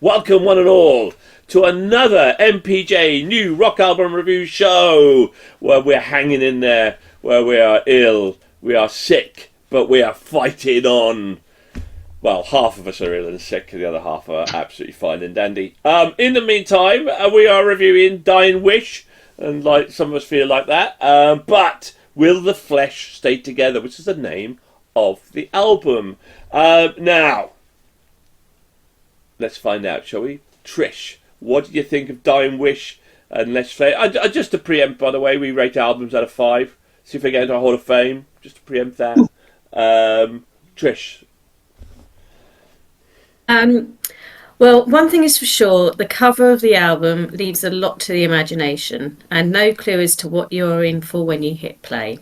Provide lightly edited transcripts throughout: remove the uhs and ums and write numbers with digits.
Welcome one and all to another MPJ new rock album review show where we're hanging in there, where we are ill, we are sick, but we are fighting on. Well, half of us are ill and sick, the other half are absolutely fine and dandy. In the meantime, we are reviewing Dying Wish, and like some of us feel like that, but Will the Flesh Stay Together, which is the name of the album. Now, let's find out, shall we? Trish, what did you think of Dying Wish? And let's say, just to preempt, by the way, we rate albums out of 5. See if they get into a Hall of Fame. Just to preempt that. Trish. Well, one thing is for sure, the cover of the album leaves a lot to the imagination and no clue as to what you're in for when you hit play.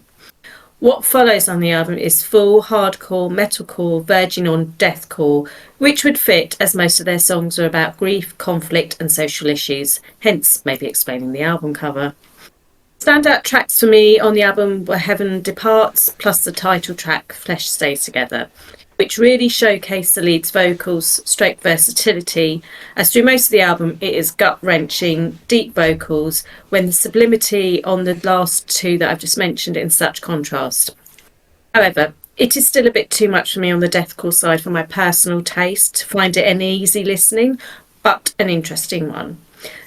What follows on the album is full hardcore, metalcore, verging on deathcore, which would fit as most of their songs are about grief, conflict and social issues, hence maybe explaining the album cover. Standout tracks for me on the album were Heaven Departs plus the title track Flesh Stays Together, which really showcased the lead's vocals, stroke versatility, as through most of the album it is gut-wrenching, deep vocals, when the sublimity on the last two that I've just mentioned in such contrast. However, it is still a bit too much for me on the deathcore side for my personal taste to find it an easy listening, but an interesting one.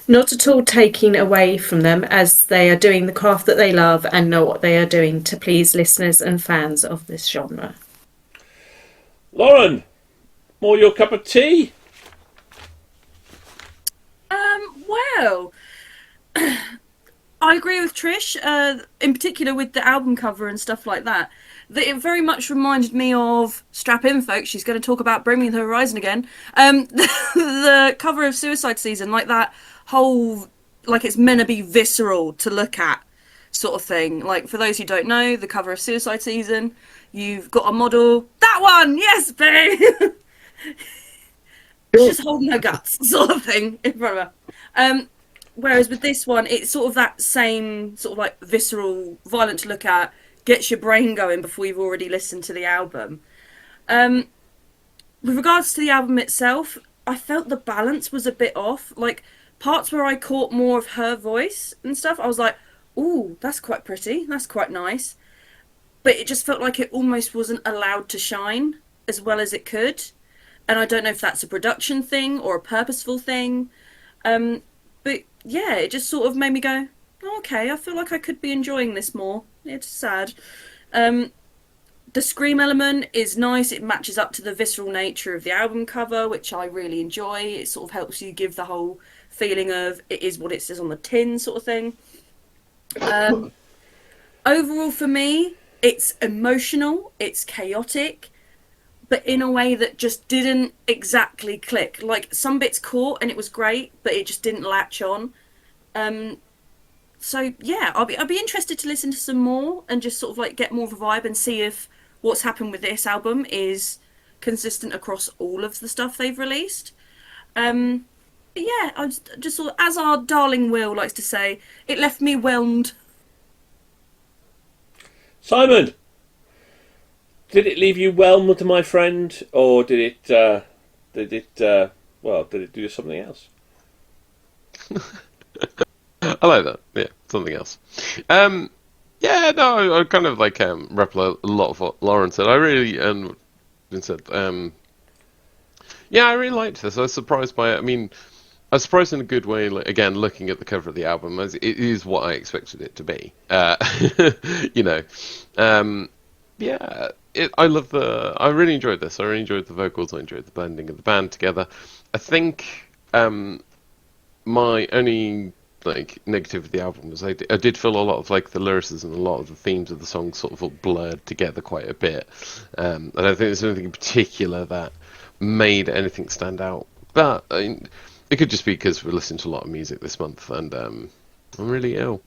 Not at all taking away from them, as they are doing the craft that they love and know what they are doing to please listeners and fans of this genre. Lauren, more your cup of tea? Well, I agree with Trish, in particular with the album cover and stuff like that. That it very much reminded me of, strap in folks, she's going to talk about Bring Me the Horizon again, the cover of Suicide Season, like that whole, like it's meant to be visceral to look at sort of thing. Like, for those who don't know, the cover of Suicide Season, you've got a model, that one, yes, babe! Just holding her guts, sort of thing, in front of her. Whereas with this one, it's sort of that same sort of like visceral, violent to look at, gets your brain going before you've already listened to the album. With regards to the album itself, I felt the balance was a bit off. Like, parts where I caught more of her voice and stuff, I was like, ooh, that's quite pretty, that's quite nice. But it just felt like it almost wasn't allowed to shine as well as it could. And I don't know if that's a production thing or a purposeful thing. But yeah, it just sort of made me go, oh, okay, I feel like I could be enjoying this more. It's sad. The scream element is nice. It matches up to the visceral nature of the album cover, which I really enjoy. It sort of helps you give the whole feeling of it is what it says on the tin sort of thing. Overall for me, it's emotional, it's chaotic, but in a way that just didn't exactly click. Like, some bits caught and it was great, but it just didn't latch on. So yeah, I'll be interested to listen to some more and just sort of like get more of a vibe and see if what's happened with this album is consistent across all of the stuff they've released. But yeah, I just sort of, as our darling Will likes to say, it left me whelmed. Simon, did it leave you whelmed, my friend, or did it do something else? I like that. Yeah, something else. Yeah, no, I kind of like replicate a lot of what Lauren said. I really yeah, I really liked this. I was surprised by it. I mean, I was surprised in a good way. Like, again, looking at the cover of the album, as it is what I expected it to be. You know, yeah. I really enjoyed this. I really enjoyed the vocals. I enjoyed the blending of the band together. I think my only like negative with the album was I did feel a lot of like the lyricism and a lot of the themes of the song sort of all blurred together quite a bit. I don't think there's anything in particular that made anything stand out, but I mean, it could just be because we're listening to a lot of music this month and I'm really ill.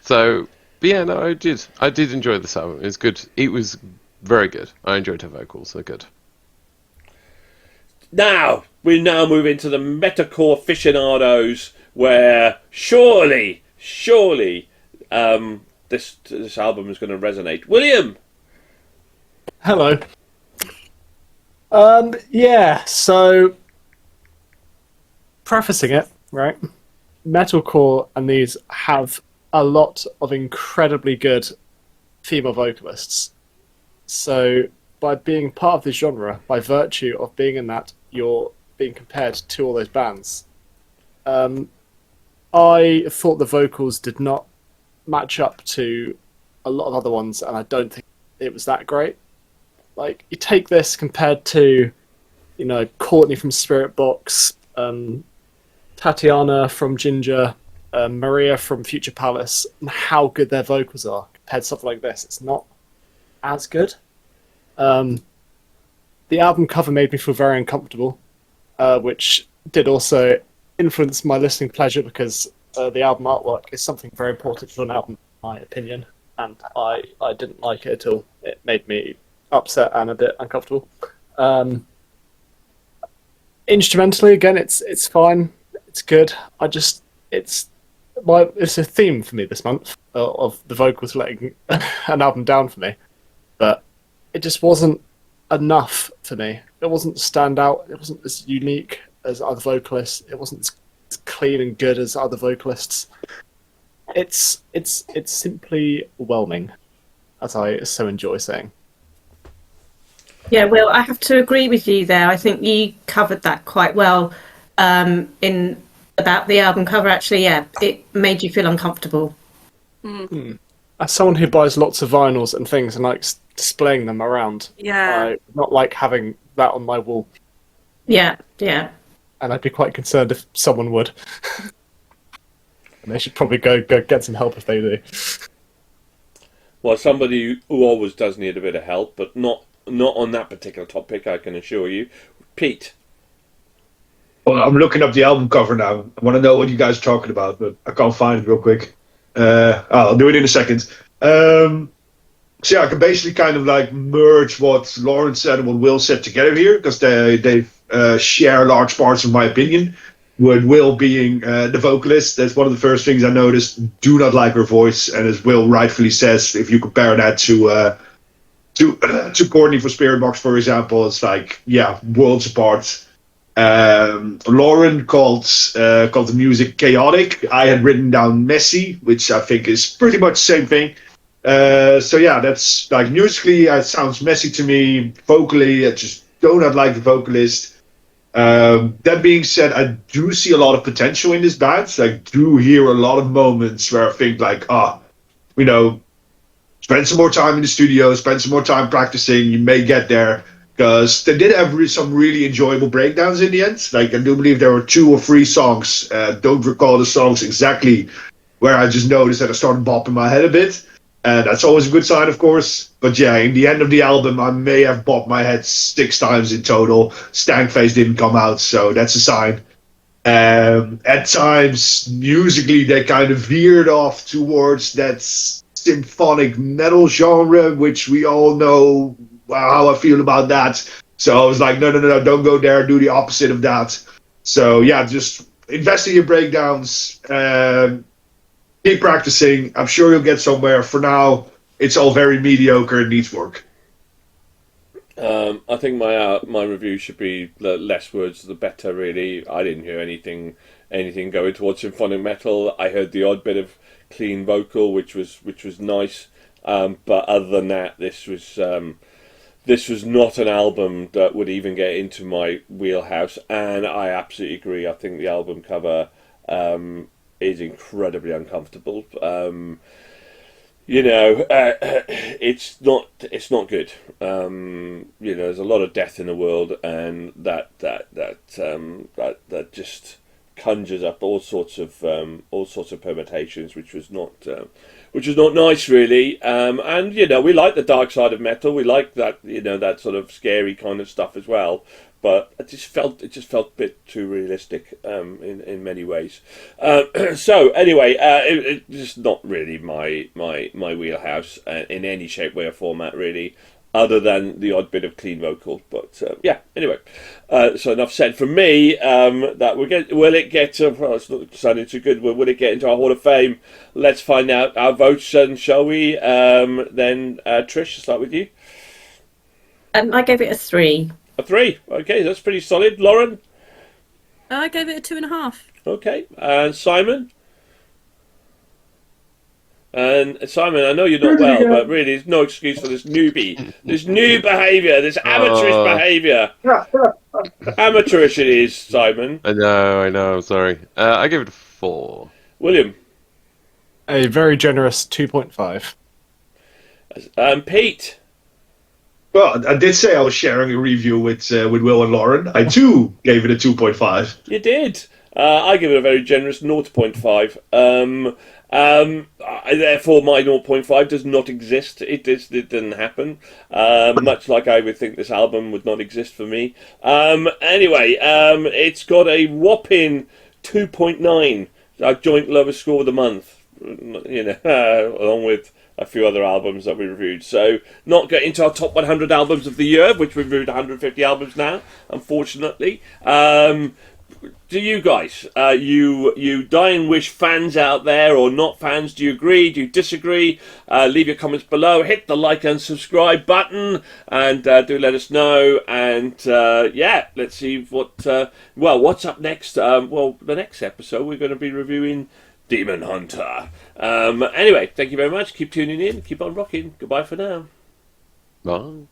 So, but yeah, no, I did enjoy this album. It was good. It was very good. I enjoyed her vocals. They're good. Now, we now move into the metalcore aficionados, where surely, this album is going to resonate. William! Hello. Yeah, so prefacing it, right? Metalcore and these have a lot of incredibly good female vocalists. So by being part of this genre, by virtue of being in that, you're being compared to all those bands. I thought the vocals did not match up to a lot of other ones, and I don't think it was that great. Like, you take this compared to, Courtney from Spiritbox, Tatiana from Ginger, Maria from Future Palace, and how good their vocals are compared to something like this. It's not as good. The album cover made me feel very uncomfortable, which did also influence my listening pleasure, because the album artwork is something very important for an album, in my opinion, and I didn't like it at all. It made me upset and a bit uncomfortable. Instrumentally, again, it's fine. It's good. It's a theme for me this month of the vocals letting an album down for me, but it just wasn't enough for me. It wasn't stand out. It wasn't as unique as other vocalists. It wasn't as clean and good as other vocalists. It's simply whelming, as I so enjoy saying. Yeah, Will, I have to agree with you there. I think you covered that quite well in about the album cover. Actually, yeah, it made you feel uncomfortable. As someone who buys lots of vinyls and things and likes displaying them around, I not like having that on my wall. Yeah. And I'd be quite concerned if someone would. And they should probably go get some help if they do. Well, somebody who always does need a bit of help, but not on that particular topic, I can assure you. Pete. Well, I'm looking up the album cover now. I want to know what you guys are talking about, but I can't find it real quick. I'll do it in a second. So yeah, I can basically kind of like merge what Lauren said and what Will said together here, because they share large parts of my opinion. With Will being the vocalist, that's one of the first things I noticed. Do not like her voice, and as Will rightfully says, if you compare that to Courtney for Spiritbox, for example, it's like, yeah, worlds apart. Lauren called the music chaotic. I had written down messy, which I think is pretty much the same thing. So yeah, that's like musically it sounds messy to me. Vocally, I just do not like the vocalist. That being said, I do see a lot of potential in this band. So I do hear a lot of moments where I think like, spend some more time in the studio, spend some more time practicing, you may get there. Because they did have some really enjoyable breakdowns in the end. Like, I do believe there were 2 or 3 songs. Don't recall the songs exactly, where I just noticed that I started bopping my head a bit. And that's always a good sign, of course. But yeah, in the end of the album, I may have bopped my head 6 times in total. Stankface didn't come out, so that's a sign. At times, musically, they kind of veered off towards that symphonic metal genre, which we all know how I feel about that. So I was like, no, don't go there, do the opposite of that. So yeah, just invest in your breakdowns, keep practicing. I'm sure you'll get somewhere. For now, it's all very mediocre and needs work. I think my review should be the less words the better, really. I didn't hear anything going towards symphonic metal. I heard the odd bit of clean vocal, which was nice. But other than that, this was not an album that would even get into my wheelhouse, and I absolutely agree. I think the album cover is incredibly uncomfortable. It's not good. There's a lot of death in the world, and that just conjures up all sorts of permutations, which was not nice, really. And we like the dark side of metal. We like that that sort of scary kind of stuff as well. But it just felt a bit too realistic in many ways. So anyway, it's just not really my wheelhouse in any shape, way, or format, really. Other than the odd bit of clean vocal, but anyway. So enough said from me. That will it get? It's not sounding too good. Will it get into our Hall of Fame? Let's find out our votes, and shall we? Then Trish, start with you. I gave it a 3. A 3. Okay, that's pretty solid. Lauren? I gave it a 2.5. Okay. And Simon? And Simon, I know you're not well, but really, there's no excuse for this newbie, this new behaviour, this amateurish behaviour. Amateurish it is, Simon. I know. I'm sorry. I give it a 4. William? A very generous 2.5. Pete? Well, I did say I was sharing a review with Will and Lauren. I too gave it a 2.5. You did. I give it a very generous 0.5. Therefore, my 0.5 does not exist. It didn't happen. Much like I would think this album would not exist for me. Anyway, it's got a whopping 2.9, our joint lowest score of the month. Along with a few other albums that we reviewed. So, not getting into our top 100 albums of the year, which we've reviewed 150 albums now, unfortunately. Do you guys, you Dying Wish fans out there or not fans, do you agree? Do you disagree? Leave your comments below. Hit the like and subscribe button, and do let us know. And let's see what's up next. The next episode we're going to be reviewing Demon Hunter. Anyway, thank you very much. Keep tuning in. Keep on rocking. Goodbye for now. Bye.